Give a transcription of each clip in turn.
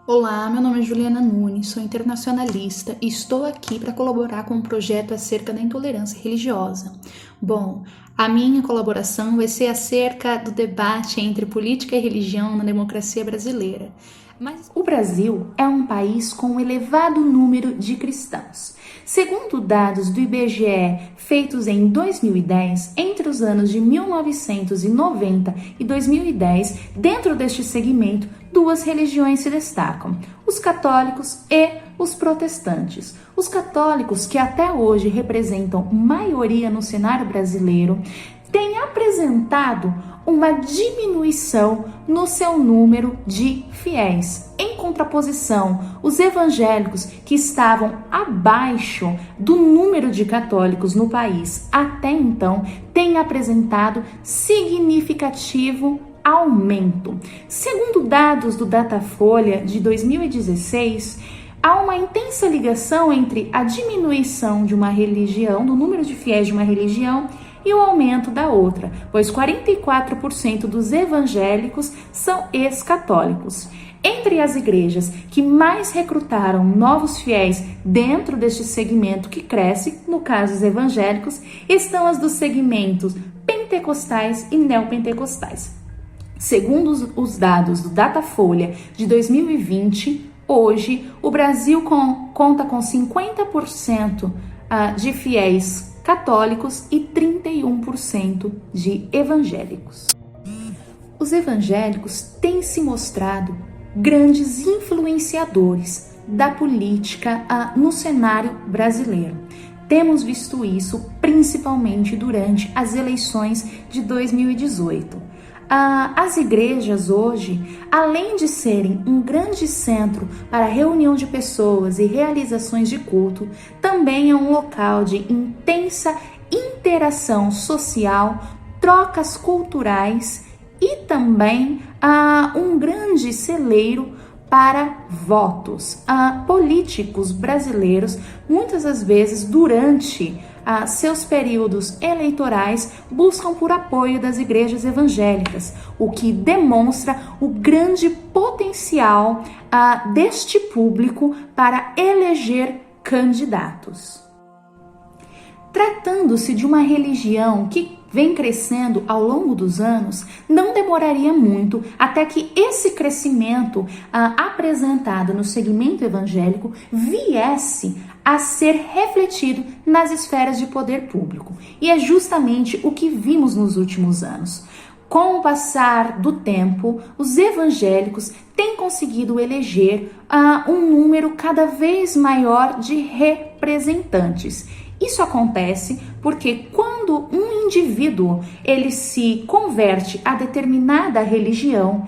Olá, meu nome é Juliana Nunes, sou internacionalista e estou aqui para colaborar com um projeto acerca da intolerância religiosa. Bom, a minha colaboração vai ser acerca do debate entre política e religião na democracia brasileira. Mas o Brasil é um país com um elevado número de cristãos. Segundo dados do IBGE feitos em 2010, entre os anos de 1990 e 2010, dentro deste segmento, duas religiões se destacam: os católicos e os protestantes. Os católicos, que até hoje representam maioria no cenário brasileiro, têm apresentado uma diminuição no seu número de fiéis. Em contraposição, os evangélicos, que estavam abaixo do número de católicos no país até então, têm apresentado significativo aumento. Segundo dados do Datafolha de 2016, há uma intensa ligação entre a diminuição de uma religião, do número de fiéis de uma religião, e o aumento da outra, pois 44% dos evangélicos são ex-católicos. Entre as igrejas que mais recrutaram novos fiéis dentro deste segmento que cresce, no caso os evangélicos, estão as dos segmentos pentecostais e neopentecostais. Segundo os dados do Datafolha de 2020, hoje o Brasil conta com 50% de fiéis católicos e 31% de evangélicos. Os evangélicos têm se mostrado grandes influenciadores da política no cenário brasileiro. Temos visto isso principalmente durante as eleições de 2018. As igrejas hoje, além de serem um grande centro para reunião de pessoas e realizações de culto, também é um local de intensa interação social, trocas culturais e também um grande celeiro para votos. Políticos brasileiros, muitas das vezes durante seus períodos eleitorais, buscam por apoio das igrejas evangélicas, o que demonstra o grande potencial deste público para eleger candidatos. Tratando-se de uma religião que vem crescendo ao longo dos anos, não demoraria muito até que esse crescimento apresentado no segmento evangélico viesse a ser refletido nas esferas de poder público. E é justamente o que vimos nos últimos anos. Com o passar do tempo, os evangélicos têm conseguido eleger um número cada vez maior de representantes. Isso acontece porque quando um indivíduo ele se converte a determinada religião,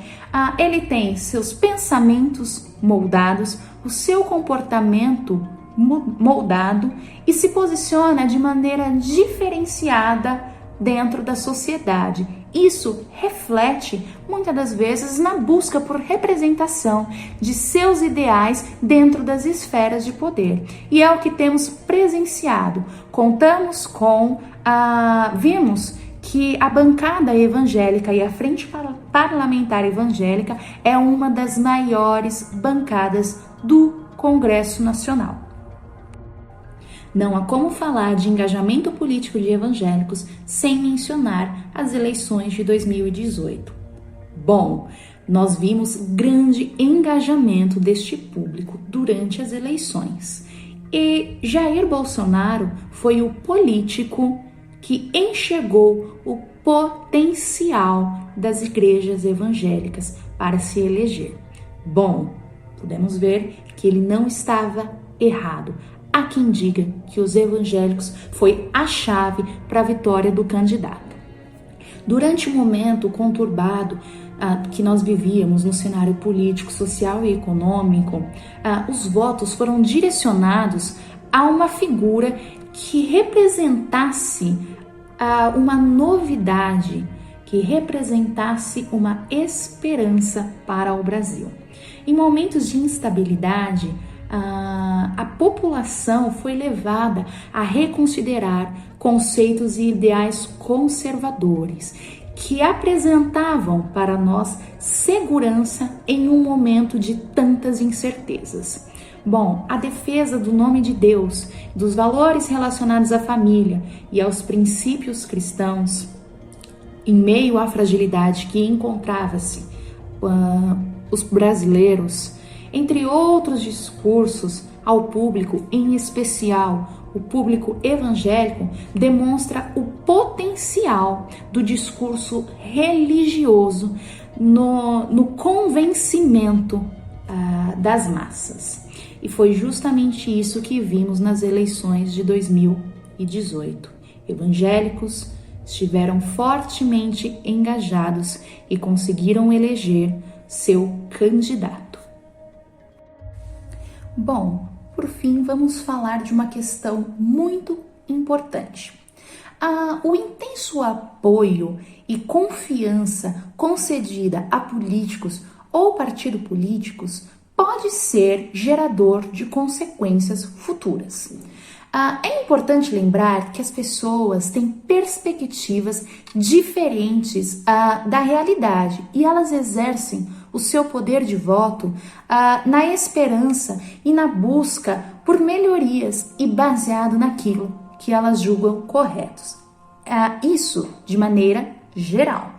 ele tem seus pensamentos moldados, o seu comportamento moldado e se posiciona de maneira diferenciada dentro da sociedade. Isso reflete, muitas das vezes, na busca por representação de seus ideais dentro das esferas de poder. E é o que temos presenciado. Vimos que a bancada evangélica e a frente parlamentar evangélica é uma das maiores bancadas do Congresso Nacional. Não há como falar de engajamento político de evangélicos sem mencionar as eleições de 2018. Bom, nós vimos grande engajamento deste público durante as eleições. E Jair Bolsonaro foi o político que enxergou o potencial das igrejas evangélicas para se eleger. Bom, podemos ver que ele não estava errado. Há quem diga que os evangélicos foi a chave para a vitória do candidato. Durante o momento conturbado que nós vivíamos no cenário político, social e econômico, os votos foram direcionados a uma figura que representasse uma novidade, que representasse uma esperança para o Brasil. Em momentos de instabilidade, a população foi levada a reconsiderar conceitos e ideais conservadores. que apresentavam para nós segurança em um momento de tantas incertezas. Bom, a defesa do nome de Deus, dos valores relacionados à família e aos princípios cristãos, em meio à fragilidade que encontrava-se os brasileiros, entre outros discursos ao público, em especial o público evangélico, demonstra o potencial do discurso religioso no convencimento das massas. E foi justamente isso que vimos nas eleições de 2018. Evangélicos estiveram fortemente engajados e conseguiram eleger seu candidato. Bom, por fim, vamos falar de uma questão muito importante. O intenso apoio e confiança concedida a políticos ou partidos políticos pode ser gerador de consequências futuras. É importante lembrar que as pessoas têm perspectivas diferentes da realidade e elas exercem o seu poder de voto na esperança e na busca por melhorias e baseado naquilo que elas julgam corretos. Isso de maneira geral.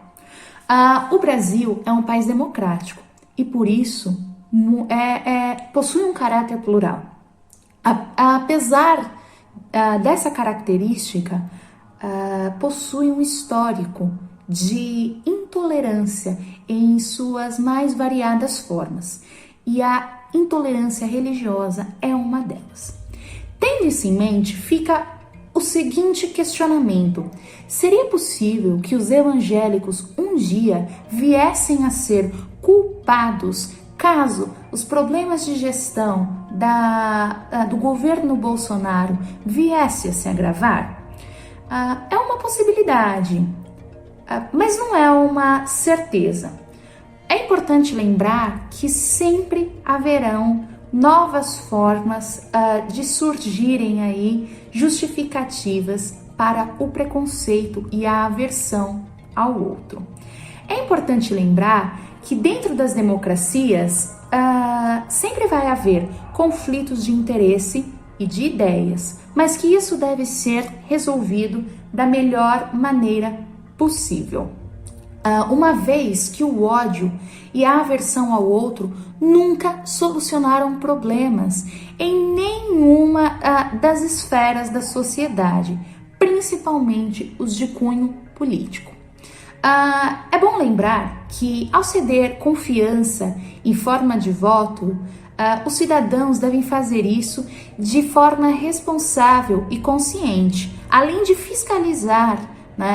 O Brasil é um país democrático e por isso possui um caráter plural. Apesar dessa característica, possui um histórico de intolerância em suas mais variadas formas, e a intolerância religiosa é uma delas. Tendo isso em mente, fica o seguinte questionamento: seria possível que os evangélicos um dia viessem a ser culpados caso os problemas de gestão do governo Bolsonaro viessem a se agravar? É uma possibilidade, mas não é uma certeza. É importante lembrar que sempre haverão novas formas de surgirem aí justificativas para o preconceito e a aversão ao outro. É importante lembrar que dentro das democracias sempre vai haver conflitos de interesse e de ideias, mas que isso deve ser resolvido da melhor maneira possível. Uma vez que o ódio e a aversão ao outro nunca solucionaram problemas em nenhuma das esferas da sociedade, principalmente os de cunho político. É bom lembrar que, ao ceder confiança em forma de voto, os cidadãos devem fazer isso de forma responsável e consciente, além de fiscalizar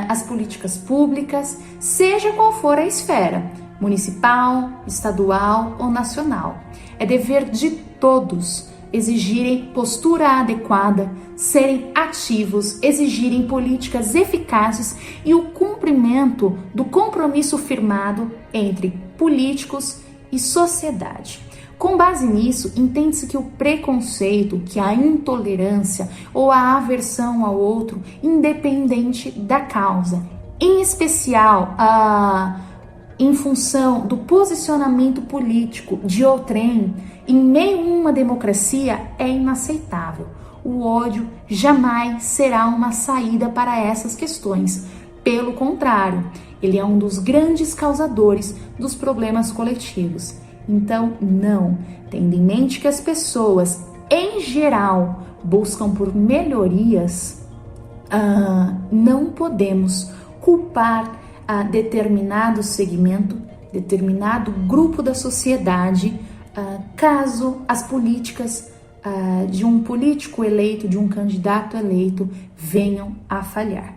as políticas públicas, seja qual for a esfera, municipal, estadual ou nacional. É dever de todos exigirem postura adequada, serem ativos, exigirem políticas eficazes e o cumprimento do compromisso firmado entre políticos e sociedade. Com base nisso, entende-se que o preconceito, que a intolerância ou a aversão ao outro, independente da causa, em especial em função do posicionamento político de outrem, em meio a uma democracia, é inaceitável. O ódio jamais será uma saída para essas questões. Pelo contrário, ele é um dos grandes causadores dos problemas coletivos. Então, não, tendo em mente que as pessoas, em geral, buscam por melhorias, não podemos culpar determinado segmento, determinado grupo da sociedade, caso as políticas de um político eleito, de um candidato eleito, venham a falhar.